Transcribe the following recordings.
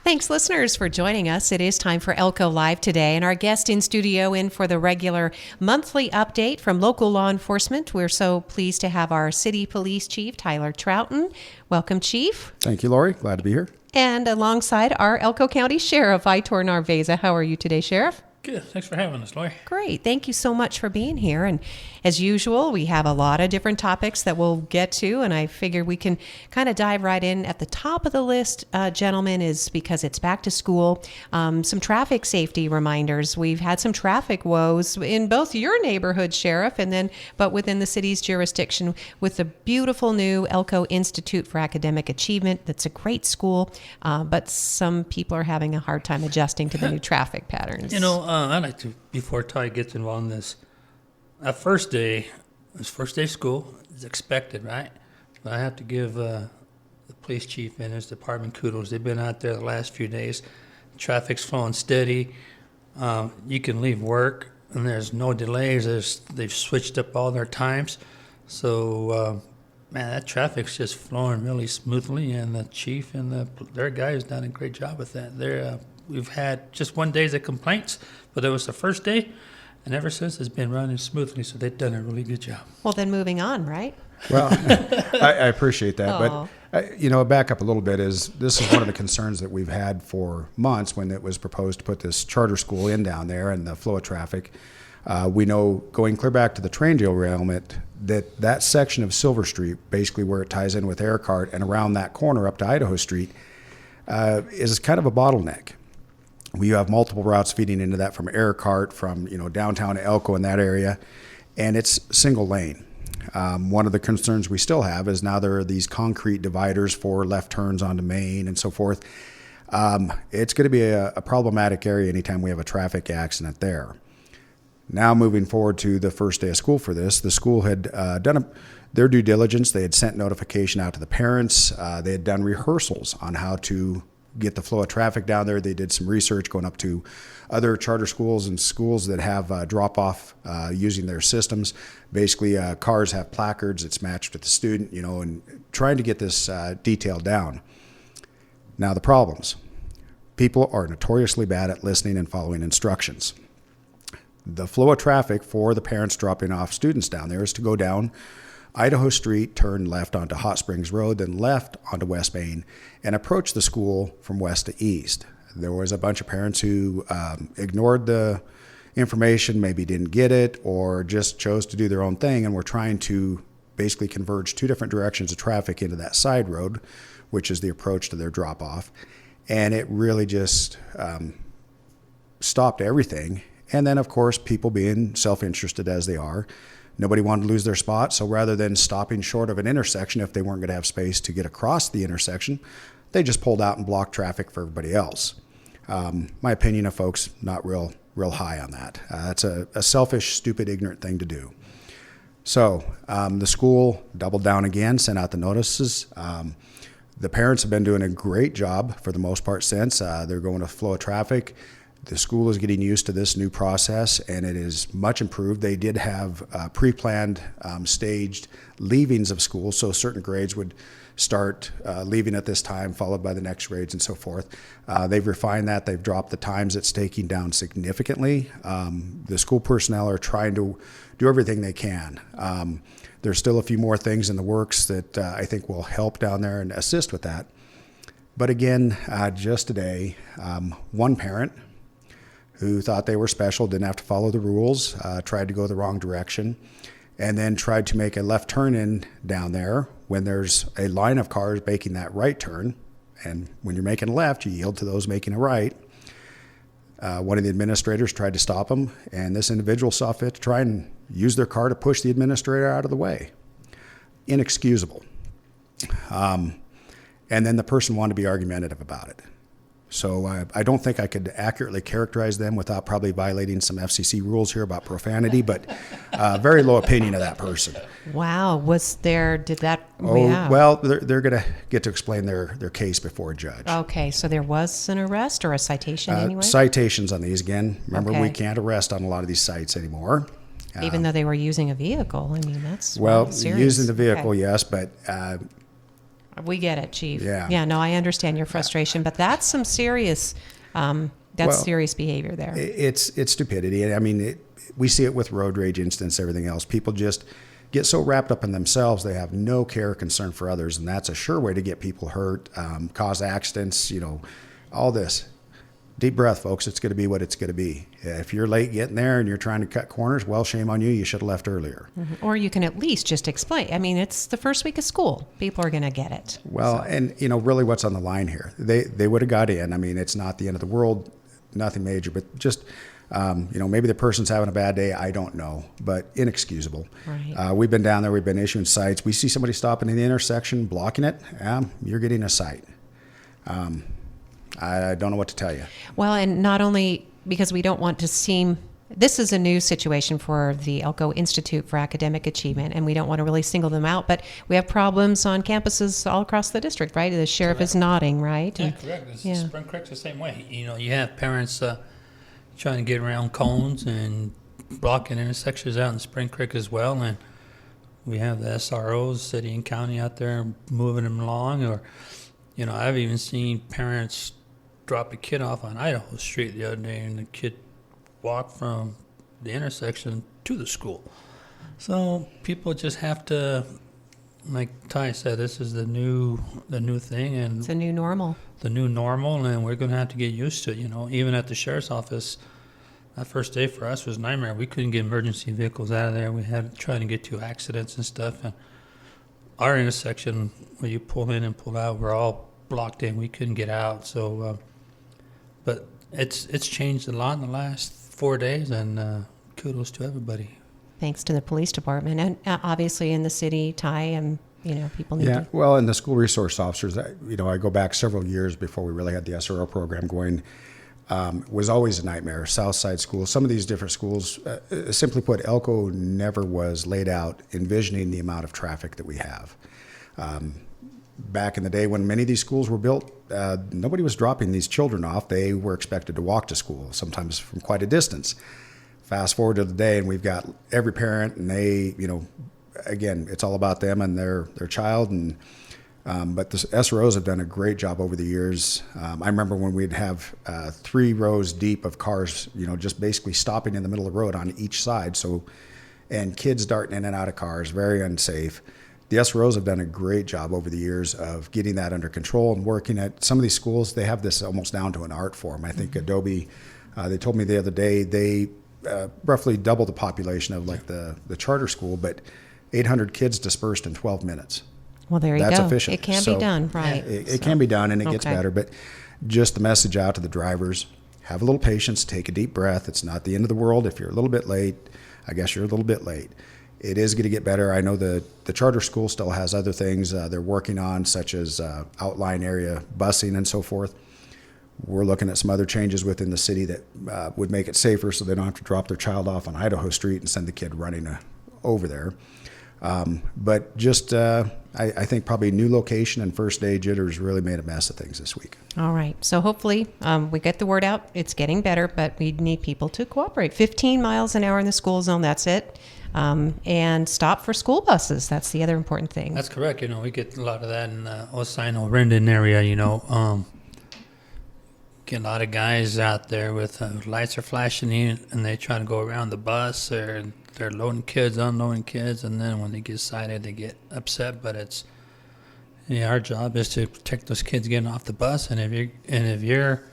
Thanks, listeners, for joining us. It is time for Elko Live today, and our guest in studio in for the regular monthly update from local law enforcement. We're so pleased to have our City Police Chief, Tyler Trouten. Welcome, Chief. Thank you, Lori. Glad to be here. And alongside our Elko County Sheriff, Aitor Narvaiza. How are you today, Sheriff? Good. Thanks for having us, Lori. Great. Thank you so much for being here. And as usual, we have a lot of different topics that we'll get to, and I figure we can kind of dive right in. At the top of the list, gentlemen, is because it's back to school, some traffic safety reminders. We've had some traffic woes in both your neighborhood, Sheriff, but within the city's jurisdiction with the beautiful new Elko Institute for Academic Achievement. That's a great school, but some people are having a hard time adjusting to the new traffic patterns. I'd like to, before Ty gets involved in this, that first day of school is expected, right? But I have to give the police chief and his department kudos. They've been out there the last few days. Traffic's flowing steady. You can leave work, and there's no delays. They've switched up all their times. So, man, that traffic's just flowing really smoothly, and the chief and their guys done a great job with that. We've had just one day's of complaints, but it was the first day, and ever since it's been running smoothly, so they've done a really good job. Well, then moving on, right? Well, I appreciate that, but back up a little bit. This is one of the concerns that we've had for months when it was proposed to put this charter school in down there and the flow of traffic. We know going clear back to the train derailment that section of Silver Street, basically where it ties in with Aircart and around that corner up to Idaho Street, is kind of a bottleneck. We have multiple routes feeding into that from Aircart, from downtown to Elko in that area, and it's single lane. One of the concerns we still have is now there are these concrete dividers for left turns onto Main and so forth. It's going to be a problematic area anytime we have a traffic accident there. Now moving forward to the first day of school for this, the school had done their due diligence. They had sent notification out to the parents. They had done rehearsals on how to get the flow of traffic down there. They did some research going up to other charter schools and schools that have drop-off using their systems. Basically, cars have placards. It's matched with the student, and trying to get this detailed down. Now, the problems. People are notoriously bad at listening and following instructions. The flow of traffic for the parents dropping off students down there is to go down Idaho Street, turn left onto Hot Springs Road, then left onto West Main, and approach the school from west to east. There was a bunch of parents who ignored the information, maybe didn't get it, or just chose to do their own thing, and were trying to basically converge two different directions of traffic into that side road, which is the approach to their drop-off. And it really just stopped everything. And then, of course, people being self-interested as they are, nobody wanted to lose their spot, so rather than stopping short of an intersection if they weren't going to have space to get across the intersection, they just pulled out and blocked traffic for everybody else. My opinion of folks, not real high on that. It's a selfish, stupid, ignorant thing to do. So the school doubled down again, sent out the notices. The parents have been doing a great job for the most part since. They're going to flow of traffic. The school is getting used to this new process, and it is much improved. They did have pre-planned, staged leavings of school, so certain grades would start leaving at this time, followed by the next grades and so forth. They've refined that. They've dropped the times it's taking down significantly. The school personnel are trying to do everything they can. There's still a few more things in the works that I think will help down there and assist with that. But again, just today, one parent who thought they were special, didn't have to follow the rules, tried to go the wrong direction, and then tried to make a left turn in down there when there's a line of cars making that right turn. And when you're making a left, you yield to those making a right. One of the administrators tried to stop him, and this individual saw fit to try and use their car to push the administrator out of the way. Inexcusable. And then the person wanted to be argumentative about it. So I don't think I could accurately characterize them without probably violating some FCC rules here about profanity, but very low opinion of that person. Wow. Yeah. Well, they're going to get to explain their case before a judge. Okay, so there was an arrest or a citation anyway? Citations on these again. Remember, we can't arrest on a lot of these sites anymore. Even though they were using a vehicle. I mean, that's well, serious. Using the vehicle, yes, but We get it, Chief. Yeah. Yeah, no, I understand your frustration, but that's some serious, serious behavior there. It's stupidity. I mean, we see it with road rage incidents, everything else. People just get so wrapped up in themselves, they have no care or concern for others, and that's a sure way to get people hurt, cause accidents, all this. Deep breath, folks. It's going to be what it's going to be. If you're late getting there and you're trying to cut corners, well, shame on you. You should have left earlier. Mm-hmm. Or you can at least just explain. I mean, it's the first week of school. People are going to get it. Well, and really what's on the line here? They would have got in. I mean, it's not the end of the world, nothing major, but just, maybe the person's having a bad day. I don't know, but inexcusable. Right. We've been down there. We've been issuing cites. We see somebody stopping in the intersection, blocking it. You're getting a cite. I don't know what to tell you. Well, and not only because we don't want to seem, this is a new situation for the Elko Institute for Academic Achievement, and we don't want to really single them out, but we have problems on campuses all across the district, right? The sheriff is nodding, right? Yeah, correct. Spring Creek's the same way. You have parents trying to get around cones and blocking intersections out in Spring Creek as well, and we have the SROs, city and county, out there moving them along. Or, I've even seen parents drop a kid off on Idaho Street the other day, and the kid walked from the intersection to the school. So people just have to, like Ty said, this is the new thing, and It's a new normal. the new normal, and we're going to have to get used to it. Even at the sheriff's office, that first day for us was a nightmare. We couldn't get emergency vehicles out of there. We had to try to get to accidents and stuff. And our intersection, where you pull in and pull out, we're all blocked in. We couldn't get out. So, but it's changed a lot in the last 4 days, and kudos to everybody. Thanks to the police department, and obviously in the city, Ty, and people need Yeah, to. well, and the school resource officers, I go back several years before we really had the SRO program going, was always a nightmare. Southside schools, some of these different schools, simply put, Elko never was laid out envisioning the amount of traffic that we have. Back in the day when many of these schools were built, nobody was dropping these children off. They were expected to walk to school, sometimes from quite a distance. Fast forward to the day, and we've got every parent, and they, again, it's all about them and their child. And but the SROs have done a great job over the years. I remember when we'd have 3 rows deep of cars, just basically stopping in the middle of the road on each side. And kids darting in and out of cars, very unsafe. The SROs have done a great job over the years of getting that under control and working at some of these schools. They have this almost down to an art form. I think Adobe, they told me the other day, they roughly double the population of like the charter school, but 800 kids dispersed in 12 minutes. Well, there you go. That's efficient. It can be done, right? It can be done, and it gets better. But just the message out to the drivers, have a little patience, take a deep breath. It's not the end of the world. If you're a little bit late, I guess you're a little bit late. It is going to get better. I know the charter school still has other things they're working on, such as outline area busing and so forth. We're looking at some other changes within the city that would make it safer so they don't have to drop their child off on Idaho Street and send the kid running over there. But just, I think probably new location and first day jitters really made a mess of things this week. All right. So hopefully we get the word out. It's getting better, but we need people to cooperate. 15 miles an hour in the school zone, that's it. And stop for school buses. That's the other important thing. That's correct. We get a lot of that in the Osino, Rendon area, get a lot of guys out there with lights are flashing in, and they try to go around the bus, or they're loading kids, unloading kids, and then when they get cited, they get upset. But it's our job is to protect those kids getting off the bus. And if you're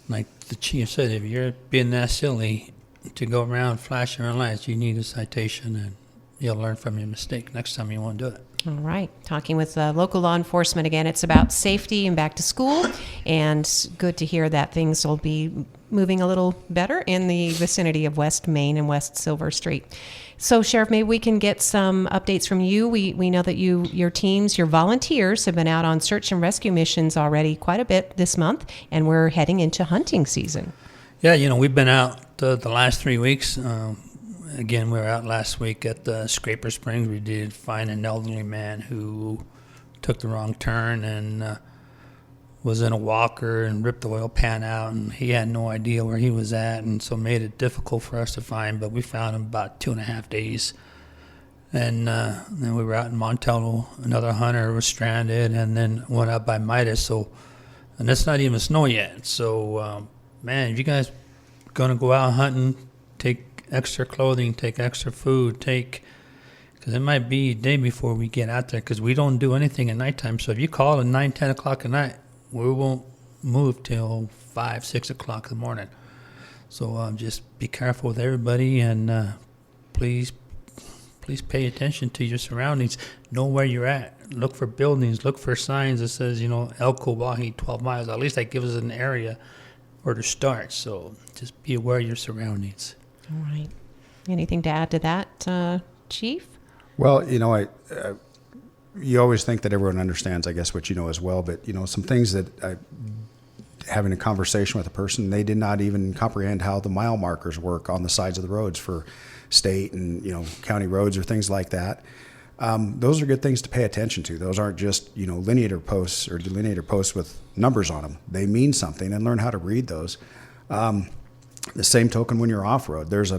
like the chief said, if you're being that silly to go around flashing your lights, you need a citation, and you'll learn from your mistake next time you won't do it. All right. Talking with local law enforcement again. It's about safety and back to school, and good to hear that things will be moving a little better in the vicinity of West Main and West Silver Street. So, Sheriff, maybe we can get some updates from you. We know that your teams, your volunteers, have been out on search and rescue missions already quite a bit this month, and we're heading into hunting season. Yeah, we've been out the last 3 weeks. Again, we were out last week at the Scraper Springs. We did find an elderly man who took the wrong turn and was in a walker and ripped the oil pan out, and he had no idea where he was at, and so made it difficult for us to find. But we found him about 2.5 days And then we were out in Montello. Another hunter was stranded, and then went out by Midas. So, and it's not even snow yet. So, man, if you guys gonna go out hunting, take extra clothing, take extra food, because it might be a day before we get out there, because we don't do anything at nighttime. So if you call at 9, 10 o'clock at night, we won't move till 5, 6 o'clock in the morning. So just be careful with everybody, and please pay attention to your surroundings. Know where you're at. Look for buildings. Look for signs that says, Elko, Wahi, 12 miles. At least that gives us an area where to start. So just be aware of your surroundings. All right. Anything to add to that, Chief? Well, you always think that everyone understands, I guess, what you know as well. But, some things that having a conversation with a person, they did not even comprehend how the mile markers work on the sides of the roads for state and, county roads or things like that. Those are good things to pay attention to. Those aren't just, lineator posts or delineator posts with numbers on them. They mean something, and learn how to read those. The same token when you're off-road, there's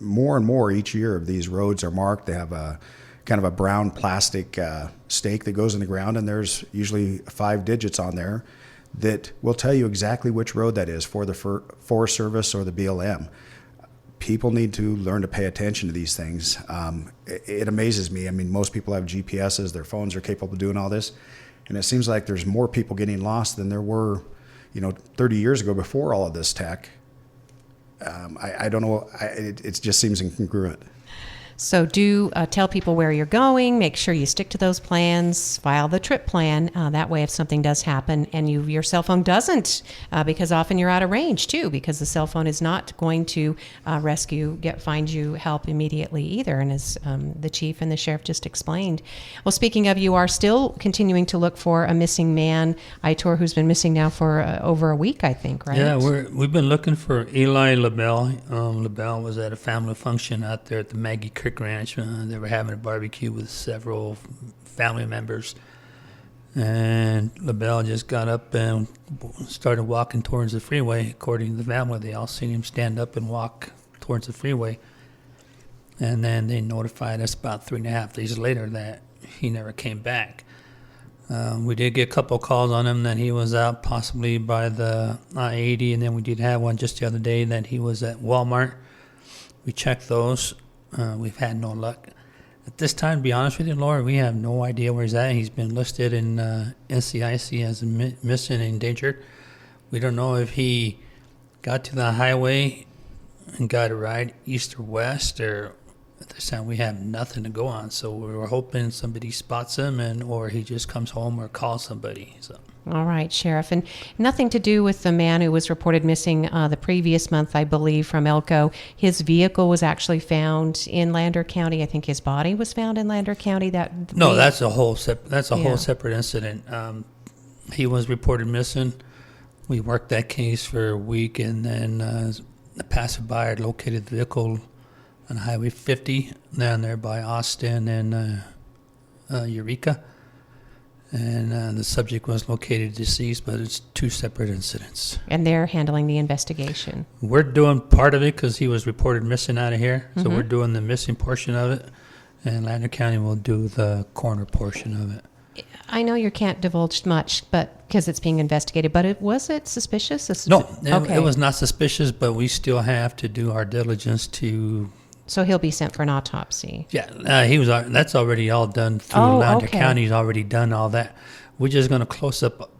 more and more each year of these roads are marked. They have a kind of a brown plastic stake that goes in the ground, and there's usually 5 digits on there that will tell you exactly which road that is for the Forest Service or the BLM. People need to learn to pay attention to these things. It amazes me. I mean, most people have GPSs, their phones are capable of doing all this, and it seems like there's more people getting lost than there were, 30 years ago before all of this tech. I don't know. It just seems incongruent. So do tell people where you're going. Make sure you stick to those plans. File the trip plan. That way, if something does happen and your cell phone doesn't, because often you're out of range too, because the cell phone is not going to find you help immediately either. And as the chief and the sheriff just explained. Well, speaking of, you are still continuing to look for a missing man, Aitor, who's been missing now for over a week, I think, right? Yeah, we've been looking for Eli LaBelle. LaBelle was at a family function out there at the Maggie Creek Ranch. They were having a barbecue with several family members, and LaBelle just got up and started walking towards the freeway. According to the family, they all seen him stand up and walk towards the freeway, and then they notified us about 3.5 days later that he never came back. We did get a couple of calls on him that he was out possibly by the I-80, and then we did have one just the other day that he was at Walmart. We checked those. We've had no luck. At this time, to be honest with you, Laura, we have no idea where he's at. He's been listed in NCIC as missing and endangered. We don't know if he got to the highway and got a ride east or west, or at this time we have nothing to go on. So we were hoping somebody spots him, or he just comes home or calls somebody. So. All right, Sheriff. And nothing to do with the man who was reported missing the previous month, I believe, from Elko. His vehicle was actually found in Lander County. I think his body was found in Lander County. That's a whole separate incident. He was reported missing. We worked that case for a week, and then the passerby had located the vehicle on Highway 50 down there by Austin and Eureka. And the subject was located deceased, but it's 2 separate incidents. And they're handling the investigation. We're doing part of it because he was reported missing out of here. So we're doing the missing portion of it, and Lander County will do the coroner portion of it. I know you can't divulge much, but because it's being investigated, but was it suspicious? No, it was not suspicious, but we still have to do our diligence to... So he'll be sent for an autopsy. Yeah, he was. That's already all done through Lander County. He's already done all that. We're just going to close up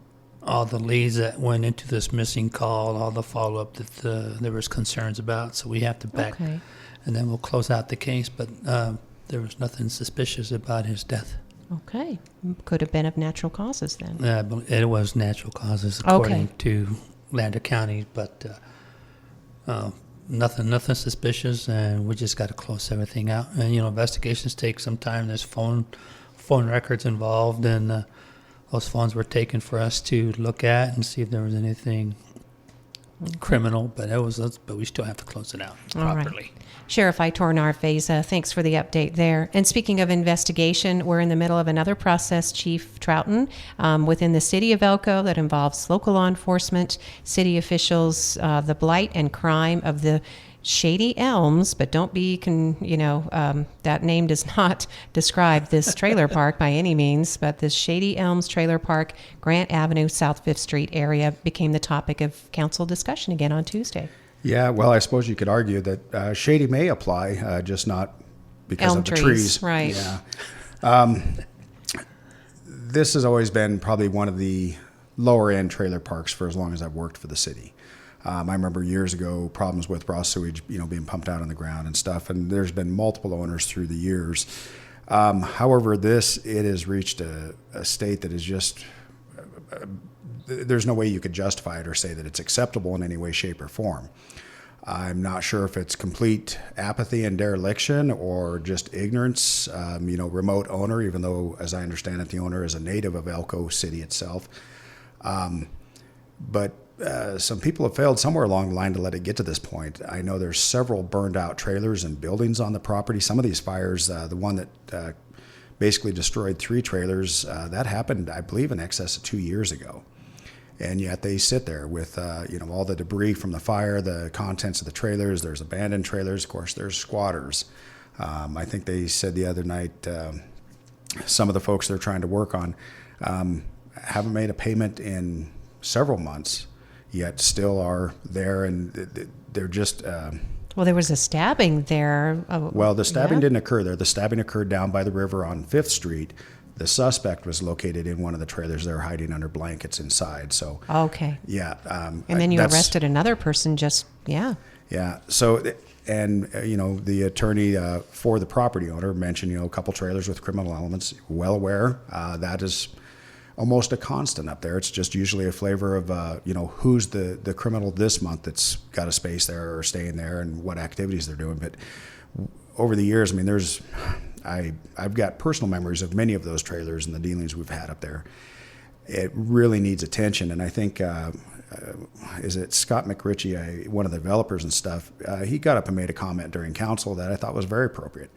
all the leads that went into this missing call, all the follow-up that there was concerns about. So we have to back, and then we'll close out the case. But there was nothing suspicious about his death. Okay, could have been of natural causes then. Yeah, it was natural causes according to Lander County, but. Nothing suspicious, and we just got to close everything out. And investigations take some time. There's phone records involved, and those phones were taken for us to look at and see if there was anything criminal. But we still have to close it out properly. All right. Sheriff Aitor Narvaiza, thanks for the update there. And speaking of investigation, we're in the middle of another process, Chief Trouten, within the city of Elko that involves local law enforcement, city officials, the blight and crime of the Shady Elms, but don't be, that name does not describe this trailer park by any means, but this Shady Elms Trailer Park, Grant Avenue, South 5th Street area became the topic of council discussion again on Tuesday. Yeah, well, I suppose you could argue that shady may apply, just not because Elm of the trees, trees. right. Yeah. This has always been probably one of the lower end trailer parks for as long as I've worked for the city. I remember years ago problems with raw sewage, being pumped out on the ground and stuff, and there's been multiple owners through the years. However, it has reached a state that is just, there's no way you could justify it or say that it's acceptable in any way, shape, or form. I'm not sure if it's complete apathy and dereliction or just ignorance. Remote owner, even though, as I understand it, the owner is a native of Elko City itself. But some people have failed somewhere along the line to let it get to this point. I know there's several burned out trailers and buildings on the property. Some of these fires, the one that basically destroyed 3 trailers, that happened, I believe, in excess of 2 years ago. And yet they sit there with, all the debris from the fire, the contents of the trailers. There's abandoned trailers. Of course, there's squatters. I think they said the other night some of the folks they're trying to work on haven't made a payment in several months, yet still are there, and they're just... Well, there was a stabbing there. Well, the stabbing didn't occur there. The stabbing occurred down by the river on 5th Street. The suspect was located in one of the trailers. They were hiding under blankets inside. So okay, yeah, and then you arrested another person. Yeah. So, and the attorney for the property owner mentioned a couple trailers with criminal elements. Well aware that is almost a constant up there. It's just usually a flavor of who's the criminal this month that's got a space there or staying there and what activities they're doing. But over the years, I've got personal memories of many of those trailers and the dealings we've had up there. It really needs attention, and I think is it Scott McRitchie, one of the developers and stuff, he got up and made a comment during council that I thought was very appropriate.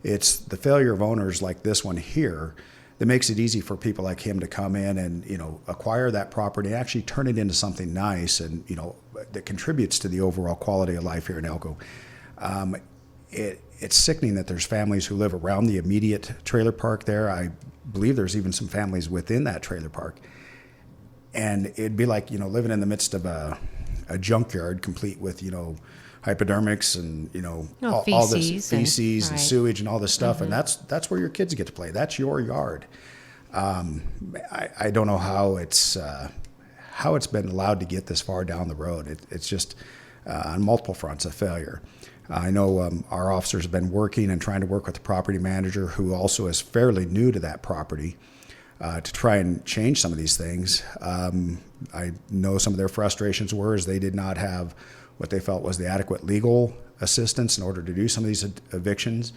It's the failure of owners like this one here that makes it easy for people like him to come in and acquire that property and actually turn it into something nice and that contributes to the overall quality of life here in Elko. It's sickening that there's families who live around the immediate trailer park there. I believe there's even some families within that trailer park. And it'd be like, living in the midst of a junkyard complete with, hypodermics and, all this feces and sewage and all this stuff. Mm-hmm. And that's where your kids get to play. That's your yard. I don't know how it's been allowed to get this far down the road. It's just on multiple fronts a failure. I know our officers have been working and trying to work with the property manager, who also is fairly new to that property, to try and change some of these things. I know some of their frustrations were is they did not have what they felt was the adequate legal assistance in order to do some of these evictions.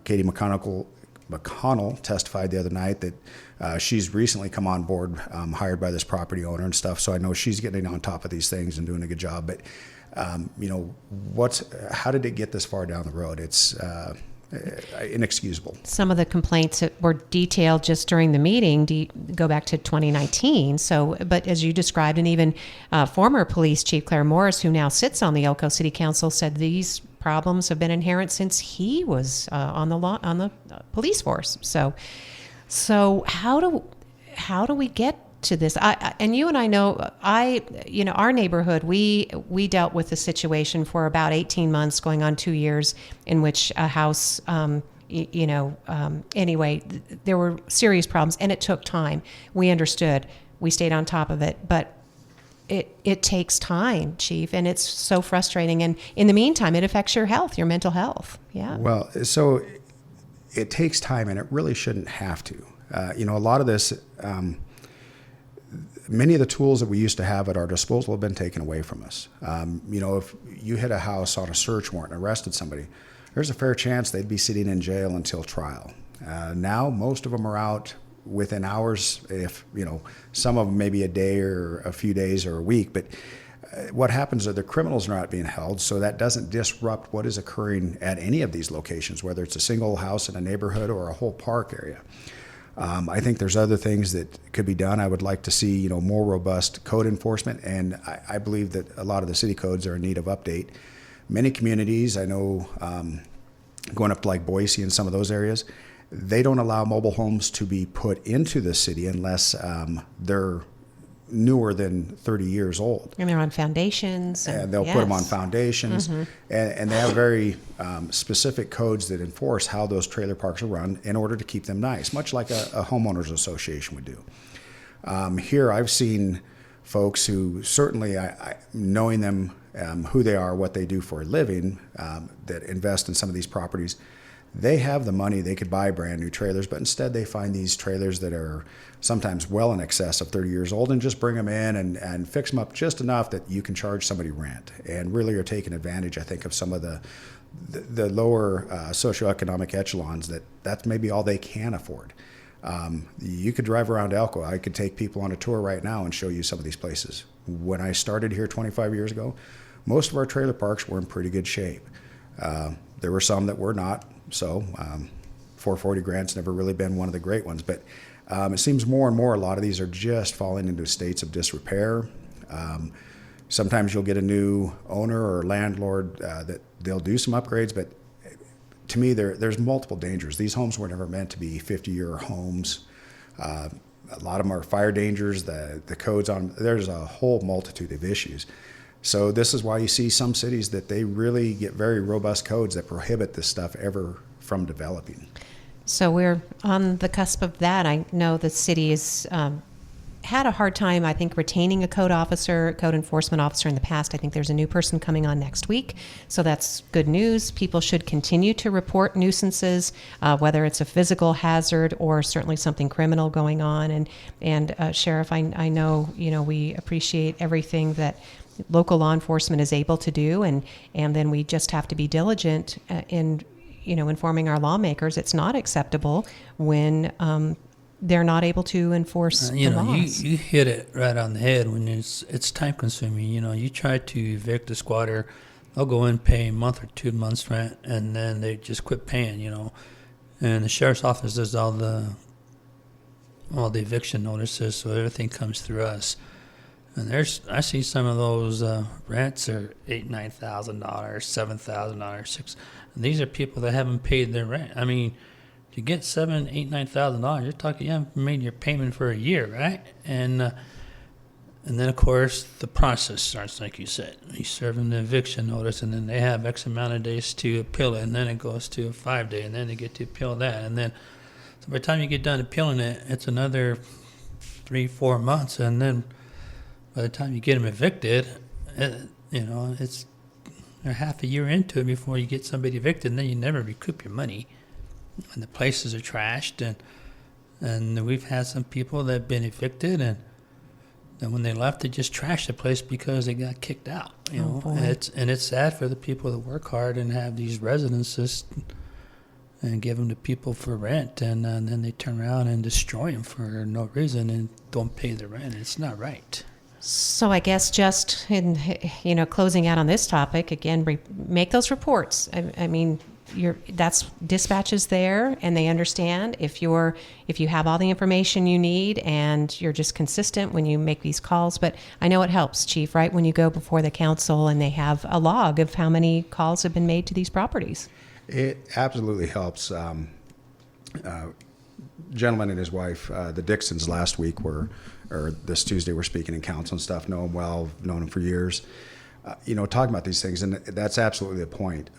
Katie McConnell testified the other night that she's recently come on board, hired by this property owner and stuff. So I know she's getting on top of these things and doing a good job. But how did it get this far down the road? It's inexcusable. Some of the complaints that were detailed just during the meeting go back to 2019. So, but as you described, and even former police chief Claire Morris, who now sits on the Elko City Council, said these problems have been inherent since he was on the police force. So how do we get to this? And you and I know, our neighborhood, we dealt with the situation for about 18 months, going on 2 years, in which a house, anyway, there were serious problems, and it took time. We understood. We stayed on top of it, but it takes time, Chief, and it's so frustrating. And in the meantime, it affects your health, your mental health. Yeah. Well, so it takes time, and it really shouldn't have to. A lot of this, many of the tools that we used to have at our disposal have been taken away from us. If you hit a house on a search warrant and arrested somebody, there's a fair chance they'd be sitting in jail until trial. Now, most of them are out within hours, if, some of them maybe a day or a few days or a week. But what happens is the criminals are not being held, so that doesn't disrupt what is occurring at any of these locations, whether it's a single house in a neighborhood or a whole park area. I think there's other things that could be done. I would like to see, more robust code enforcement, and I believe that a lot of the city codes are in need of update. many communities, I know, going up to like Boise and some of those areas, they don't allow mobile homes to be put into the city unless they're newer than 30 years old. And they're on foundations. And they'll put them on foundations. And they have very specific codes that enforce how those trailer parks are run in order to keep them nice, much like a homeowners association would do. Here I've seen folks who certainly, knowing them, who they are, what they do for a living, that invest in some of these properties, they have the money, they could buy brand new trailers, but instead they find these trailers that are sometimes well in excess of 30 years old and just bring them in and fix them up just enough that you can charge somebody rent, and really are taking advantage, I think, of some of the lower socioeconomic echelons that's maybe all they can afford. You could drive around Elko. I could take people on a tour right now and show you some of these places. When I started here 25 years ago, most of our trailer parks were in pretty good shape. There were some that were not. So 440 Grant's never really been one of the great ones. But it seems more and more a lot of these are just falling into states of disrepair. Sometimes you'll get a new owner or landlord that they'll do some upgrades, but to me, there's multiple dangers. These homes were never meant to be 50-year homes. A lot of them are fire dangers. The codes on, there's a whole multitude of issues. So this is why you see some cities that they really get very robust codes that prohibit this stuff ever from developing. So we're on the cusp of that. I know the city has had a hard time, I think, retaining a code enforcement officer in the past. I think there's a new person coming on next week. So that's good news. People should continue to report nuisances, whether it's a physical hazard or certainly something criminal going on. And Sheriff, I know, we appreciate everything that local law enforcement is able to do, and then we just have to be diligent in informing our lawmakers. It's not acceptable when they're not able to enforce the laws. You hit it right on the head when it's time consuming. You try to evict a squatter, they'll go in, pay a month or 2 months rent, and then they just quit paying. And the sheriff's office does all the eviction notices, so everything comes through us. And I see some of those rents are $8,000, $9,000, $7,000, $6,000. And these are people that haven't paid their rent. I mean, to get $7,000, $8,000, $9,000, you're talking you haven't made your payment for a year, right? And then of course the process starts, like you said. You serve them the eviction notice, and then they have X amount of days to appeal it, and then it goes to a 5-day, and then they get to appeal that, and then so by the time you get done appealing it, it's another 3-4 months, and then by the time you get them evicted, it's they're half a year into it before you get somebody evicted, and then you never recoup your money. And the places are trashed, and we've had some people that have been evicted, and then when they left, they just trashed the place because they got kicked out. And it's sad for the people that work hard and have these residences and give them to people for rent, and then they turn around and destroy them for no reason and don't pay the rent. It's not right. So I guess just in closing out on this topic again, make those reports. I mean, that's dispatches there, and they understand if you have all the information you need and you're just consistent when you make these calls. But I know it helps, Chief, right? When you go before the council and they have a log of how many calls have been made to these properties. It absolutely helps. Gentleman and his wife, the Dixons, last week this Tuesday were speaking in council and stuff. Know him well, known him for years. Talking about these things, and that's absolutely the point.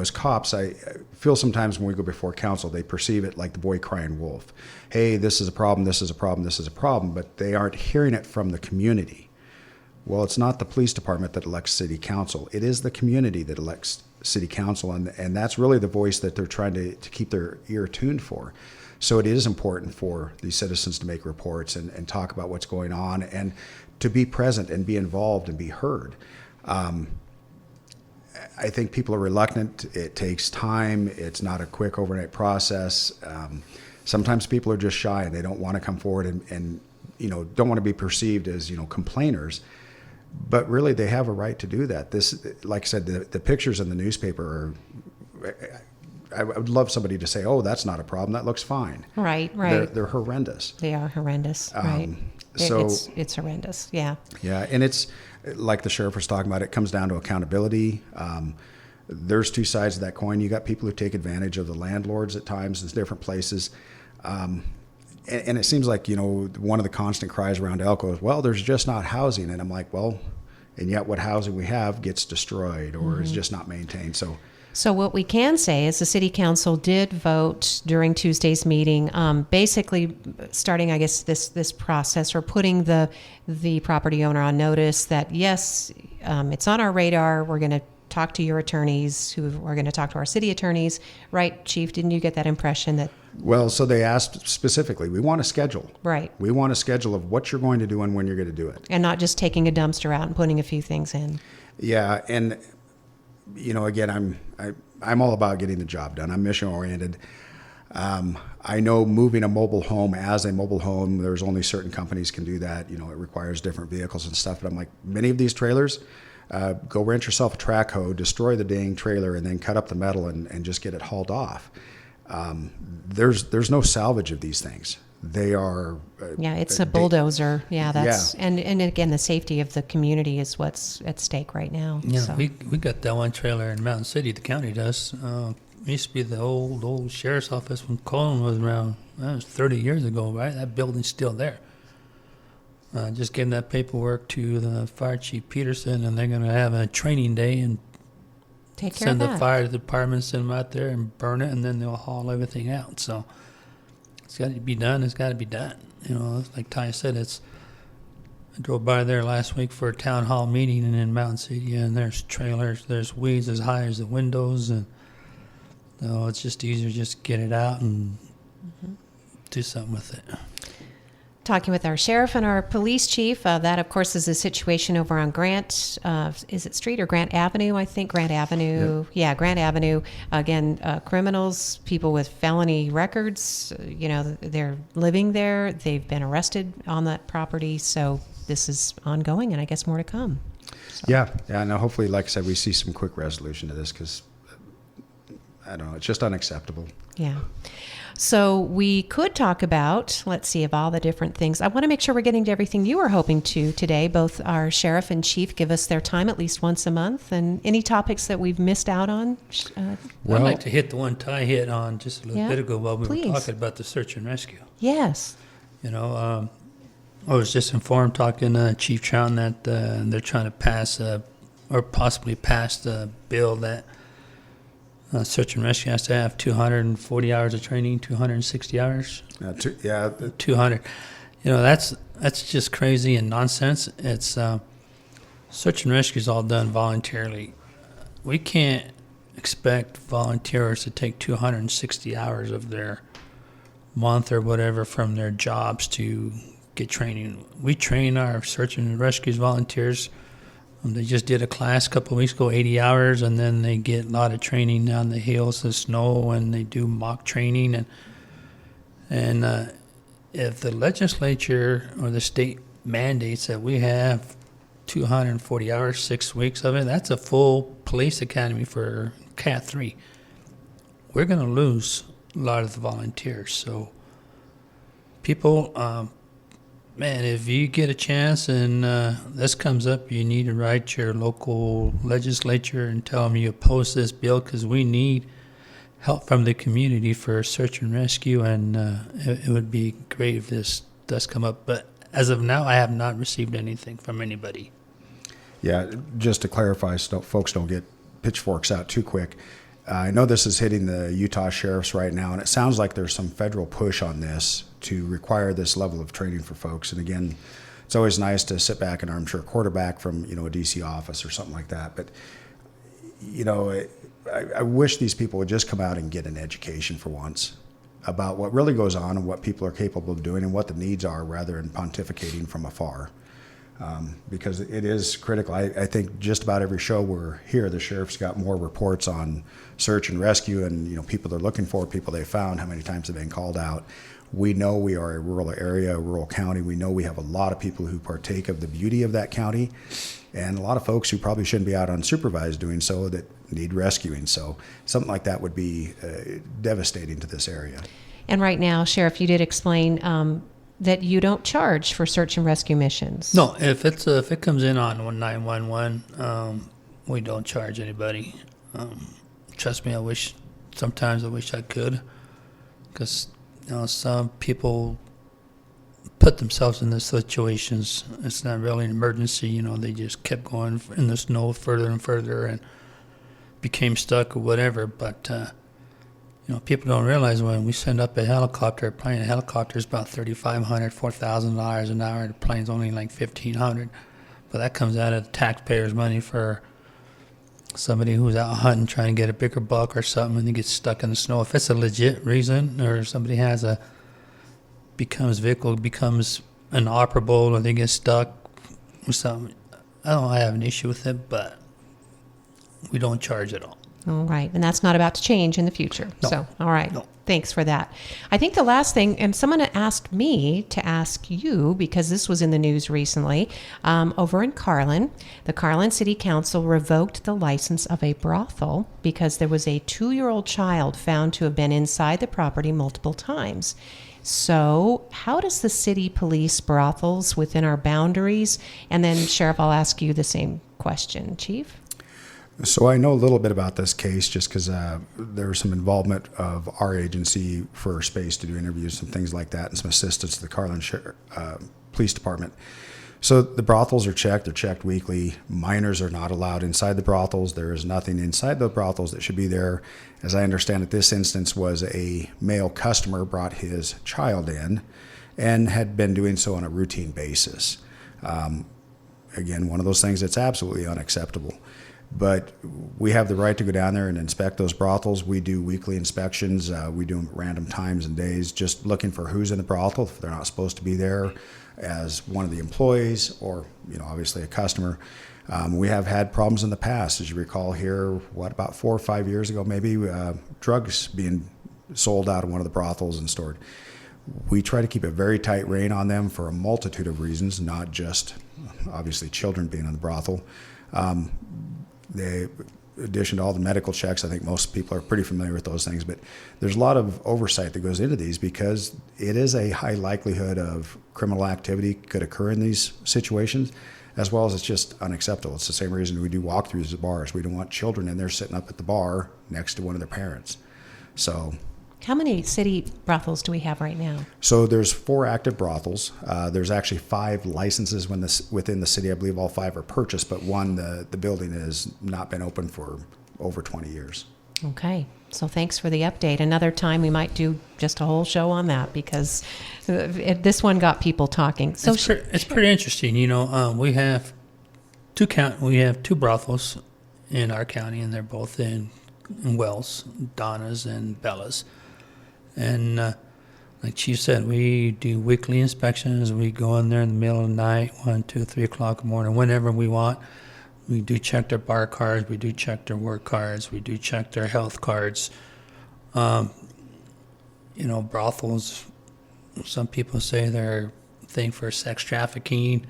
As cops, I feel sometimes when we go before council, they perceive it like the boy crying wolf. Hey, this is a problem, this is a problem, this is a problem, but they aren't hearing it from the community. Well, it's not the police department that elects city council. It is the community that elects city council, and that's really the voice that they're trying to keep their ear tuned for. So it is important for these citizens to make reports and talk about what's going on and to be present and be involved and be heard. I think people are reluctant. It takes time. It's not a quick overnight process. Sometimes people are just shy and they don't want to come forward and don't want to be perceived as complainers. But really, they have a right to do that. This, like I said, the pictures in the newspaper are. I would love somebody to say, "Oh, that's not a problem. That looks fine." Right. They're horrendous. They are horrendous. Right. So it's horrendous. Yeah. Yeah, and it's like the sheriff was talking about, it comes down to accountability. There's two sides of that coin. You got people who take advantage of the landlords at times in different places. And it seems like, one of the constant cries around Elko is, well, there's just not housing. And I'm like, well, and yet what housing we have gets destroyed or is just not maintained. So what we can say is the city council did vote during Tuesday's meeting, basically starting, I guess, this process or putting the property owner on notice that, yes, it's on our radar. We're going to talk to your attorneys who are going to talk to our city attorneys. Right, Chief? Didn't you get that impression that? Well, so they asked specifically, we want a schedule. Right. We want a schedule of what you're going to do and when you're going to do it. And not just taking a dumpster out and putting a few things in. Yeah, and again, I'm all about getting the job done. I'm mission oriented. I know moving a mobile home as a mobile home, there's only certain companies can do that. It requires different vehicles and stuff. But I'm like, many of these trailers, go rent yourself a track hoe, destroy the dang trailer, and then cut up the metal and just get it hauled off. There's no salvage of these things. They are. It's a bulldozer. And again, the safety of the community is what's at stake right now. Yeah, so. we got that one trailer in Mountain City. The county does. It used to be the old sheriff's office when Colin was around. That was 30 years ago, right? That building's still there. Just gave that paperwork to the fire chief Peterson, and they're going to have a training day and send the fire department, send them out there and burn it, and then they'll haul everything out. So it's got to be done. It's got to be done. Like Ty said, I drove by there last week for a town hall meeting in Mountain City, and there's trailers, there's weeds as high as the windows, and it's just easier to just get it out and do something with it. Talking with our sheriff and our police chief, that of course is a situation over on Grant, is it Street or Grant Avenue? I think Grant Avenue. Yep. Yeah, Grant Avenue. Again, criminals, people with felony records, they're living there. They've been arrested on that property. So this is ongoing, and I guess more to come. So. Yeah. No, hopefully, like I said, we see some quick resolution to this because, I don't know, it's just unacceptable. Yeah. So we could talk about, let's see, of all the different things. I want to make sure we're getting to everything you were hoping to today. Both our sheriff and chief give us their time at least once a month. And any topics that we've missed out on? I'd like to hit the one Ty hit on just a little bit ago while we were talking about the search and rescue. Yes. I was just informed talking to Chief Trouten that they're trying to pass or possibly pass the bill that search and rescue has to have 240 hours of training, 260 hours. 200. That's just crazy and nonsense. It's search and rescue is all done voluntarily. We can't expect volunteers to take 260 hours of their month or whatever from their jobs to get training. We train our search and rescue volunteers. They just did a class a couple of weeks ago, 80 hours, and then they get a lot of training down the hills, the snow, and they do mock training. And if the legislature or the state mandates that we have 240 hours, 6 weeks of it, that's a full police academy for Cat 3. We're going to lose a lot of the volunteers. So people... Man, if you get a chance and this comes up, you need to write your local legislature and tell them you oppose this bill because we need help from the community for search and rescue, and it would be great if this does come up. But as of now, I have not received anything from anybody. Yeah, just to clarify so folks don't get pitchforks out too quick. I know this is hitting the Utah sheriffs right now, and it sounds like there's some federal push on this to require this level of training for folks. And again, it's always nice to sit back and armchair quarterback from, a DC office or something like that. But, I wish these people would just come out and get an education for once about what really goes on and what people are capable of doing and what the needs are rather than pontificating from afar. Because it is critical. I think just about every show we're here, the sheriff's got more reports on search and rescue and, people they're looking for, people they found, how many times they've been called out. We know we are a rural area, a rural county. We know we have a lot of people who partake of the beauty of that county and a lot of folks who probably shouldn't be out unsupervised doing so that need rescuing. So something like that would be devastating to this area. And right now, Sheriff, you did explain that you don't charge for search and rescue missions. No, if it comes in on 911, we don't charge anybody. Trust me, sometimes I wish I could, because some people put themselves in these situations. It's not really an emergency, they just kept going in the snow further and further and became stuck or whatever. But people don't realize when we send up a plane, a helicopter is about $3,500, $4,000 an hour. The plane's only like $1,500, but that comes out of the taxpayers' money for somebody who's out hunting trying to get a bigger buck or something, and they get stuck in the snow. If it's a legit reason, or somebody becomes inoperable, or they get stuck or something, I don't have an issue with it, but we don't charge at all. All right. And that's not about to change in the future. No. So, all right. No. Thanks for that. I think the last thing, and someone asked me to ask you, because this was in the news recently, over in Carlin, the Carlin City Council revoked the license of a brothel because there was a 2-year-old child found to have been inside the property multiple times. So how does the city police brothels within our boundaries? And then, Sheriff, I'll ask you the same question. Chief? So I know a little bit about this case just because there was some involvement of our agency for space to do interviews and things like that, and some assistance to the Carlin Police Department. So the brothels are checked. They're checked weekly. Minors are not allowed inside the brothels. There is nothing inside the brothels that should be there. As I understand it, this instance was a male customer brought his child in and had been doing so on a routine basis. Again, one of those things that's absolutely unacceptable. But we have the right to go down there and inspect those brothels. We do weekly inspections. We do them at random times and days, just looking for who's in the brothel, if they're not supposed to be there, as one of the employees or, obviously a customer. We have had problems in the past. As you recall here, about 4 or 5 years ago, maybe, drugs being sold out of one of the brothels and stored. We try to keep a very tight rein on them for a multitude of reasons, not just, obviously, children being in the brothel. In addition to all the medical checks, I think most people are pretty familiar with those things, but there's a lot of oversight that goes into these because it is a high likelihood of criminal activity could occur in these situations, as well as it's just unacceptable. It's the same reason we do walkthroughs at bars. We don't want children in there sitting up at the bar next to one of their parents. So, how many city brothels do we have right now? So there's 4 active brothels. There's actually 5 licenses within the city. I believe all 5 are purchased, but one, the building has not been open for over 20 years. Okay. So thanks for the update. Another time we might do just a whole show on that because this one got people talking. So it's pretty interesting. We have 2 brothels in our county, and they're both in Wells, Donna's and Bella's. And like Chief said, we do weekly inspections. We go in there in the middle of the night, 1, 2, 3 o'clock in the morning, whenever we want. We do check their bar cards. We do check their work cards. We do check their health cards. Brothels, some people say they're a thing for sex trafficking.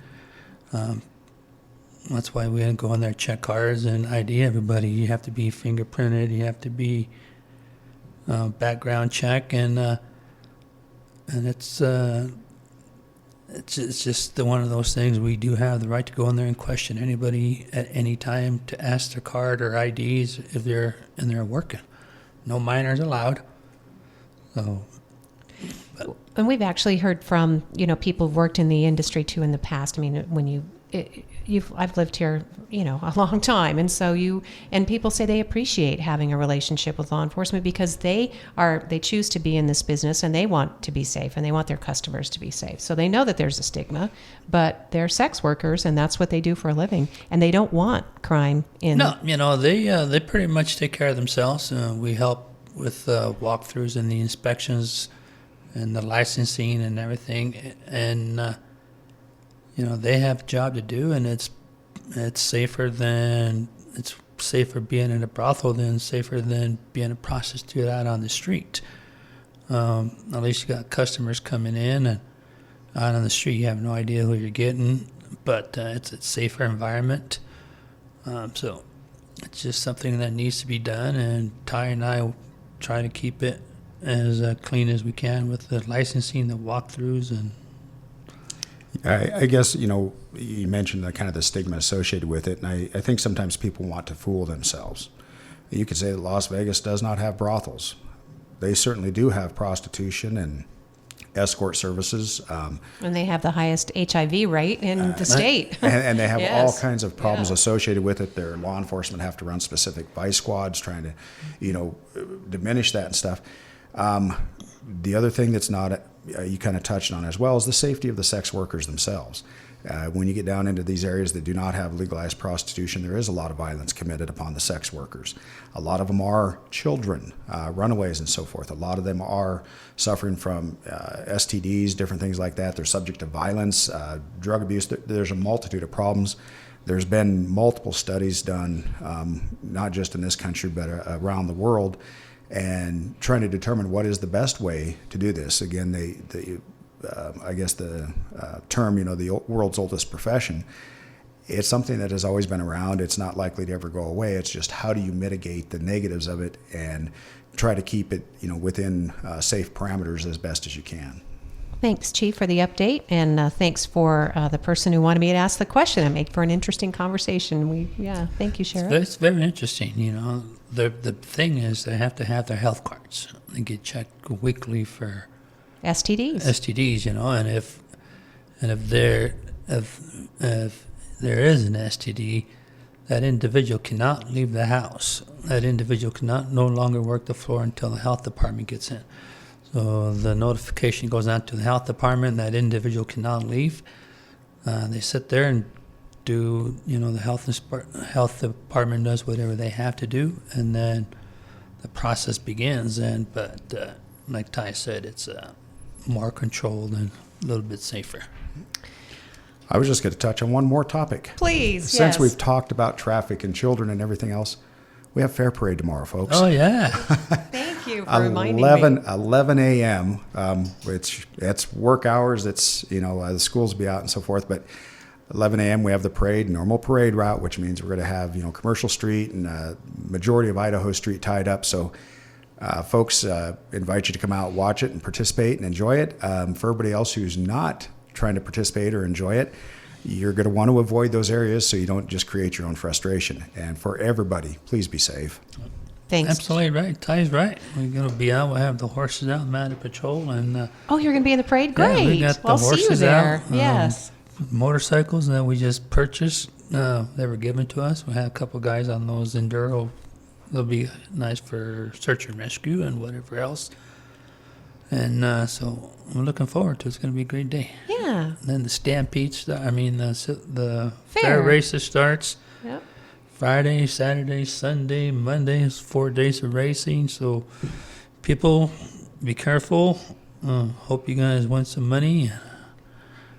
That's why we go in there, check cards, and ID everybody. You have to be fingerprinted. You have to be background check, and it's just one of those things. We do have the right to go in there and question anybody at any time to ask their card or IDs if they're in there working. No minors allowed. So. And we've actually heard from people who've worked in the industry too in the past. I mean, when I've lived here, a long time, and so people say they appreciate having a relationship with law enforcement because they choose to be in this business and they want to be safe and they want their customers to be safe. So they know that there's a stigma, but they're sex workers and that's what they do for a living, and they don't want crime in. No, they pretty much take care of themselves. We help with walkthroughs and the inspections and the licensing and everything, and they have a job to do, and it's safer being in a brothel than safer than being a prostitute out on the street. At least you got customers coming in, and out on the street you have no idea who you're getting, but it's a safer environment. So it's just something that needs to be done, and Ty and I try to keep it as clean as we can with the licensing, the walkthroughs, and I guess, you mentioned the kind of the stigma associated with it, and I think sometimes people want to fool themselves. You could say that Las Vegas does not have brothels. They certainly do have prostitution and escort services. And they have the highest HIV rate in the state. And they have Yes. all kinds of problems associated with it. Their law enforcement have to run specific vice squads trying to, diminish that and stuff. The other thing that's not, you kind of touched on as well, is the safety of the sex workers themselves. When you get down into these areas that do not have legalized prostitution, there is a lot of violence committed upon the sex workers. A lot of them are children, runaways and so forth. A lot of them are suffering from STDs, different things like that. They're subject to violence, drug abuse. There's a multitude of problems. There's been multiple studies done, not just in this country, but around the world, and trying to determine what is the best way to do this. Again, I guess the term, the world's oldest profession, it's something that has always been around. It's not likely to ever go away. It's just how do you mitigate the negatives of it and try to keep it, within safe parameters as best as you can. Thanks, Chief, for the update, and thanks for the person who wanted me to ask the question and make for an interesting conversation. Thank you, Sheriff. It's very interesting. The thing is they have to have their health cards. They get checked weekly for STDs, and if there is an STD, that individual cannot leave the house. That individual cannot no longer work the floor until the health department gets in. So the notification goes out to the health department. That individual cannot leave. They sit there and do, the health department does whatever they have to do, and then the process begins. But like Ty said, it's more controlled and a little bit safer. I was just going to touch on one more topic. Please, Since yes. we've talked about traffic and children and everything else, we have Fair Parade tomorrow, folks. Oh, yeah. Thank you for reminding me. 11 a.m. It's work hours. It's, the schools will be out and so forth. But 11 a.m. we have the parade, normal parade route, which means we're going to have, Commercial Street and majority of Idaho Street tied up. So folks, invite you to come out, watch it, and participate and enjoy it. For everybody else who's not trying to participate or enjoy it, you're going to want to avoid those areas so you don't just create your own frustration. And for everybody, please be safe. Thanks. Absolutely right. Ty's right. We're going to be out. We'll have the horses out, mounted patrol. And Oh, you're going to be in the parade? Great. Yeah, we got the I'll see you horses there. out. Yes. Motorcycles that we just purchased, they were given to us. We had a couple guys on those Enduro. They'll be nice for search and rescue and whatever else. And so I'm looking forward to it. It's going to be a great day. Yeah. And then the stampede, the Fair. fair races starts Yep. Friday, Saturday, Sunday, Monday. It's 4 days of racing. So people, be careful. Hope you guys win some money.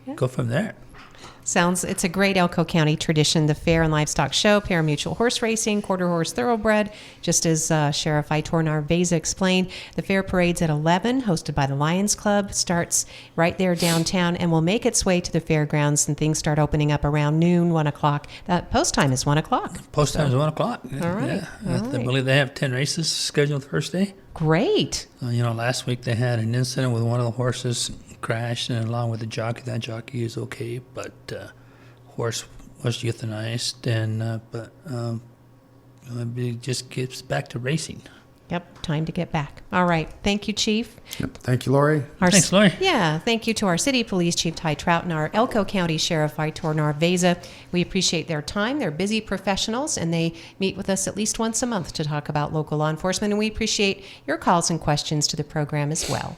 Yeah. Go from there. It's a great Elko County tradition, the Fair and Livestock Show, parimutuel horse racing, quarter horse thoroughbred. Just as Sheriff Aitor Narvaiza explained, the fair parade's at 11, hosted by the Lions Club, starts right there downtown and will make its way to the fairgrounds, and things start opening up around noon, 1 o'clock. That post time is 1 o'clock. Post time is 1 o'clock. All right. Yeah. I believe they have 10 races scheduled the first day. Great. Last week they had an incident with one of the horses crashed, and along with the jockey. That jockey is okay, but horse was euthanized, and it just gets back to racing. Yep, time to get back. All right. Thank you, Chief. Yep. Thank you, Lori. Thanks, Lori. Yeah, thank you to our City Police Chief Ty Trouten, our Elko County Sheriff Aitor Narvaiza. We appreciate their time. They're busy professionals, and they meet with us at least once a month to talk about local law enforcement, and we appreciate your calls and questions to the program as well.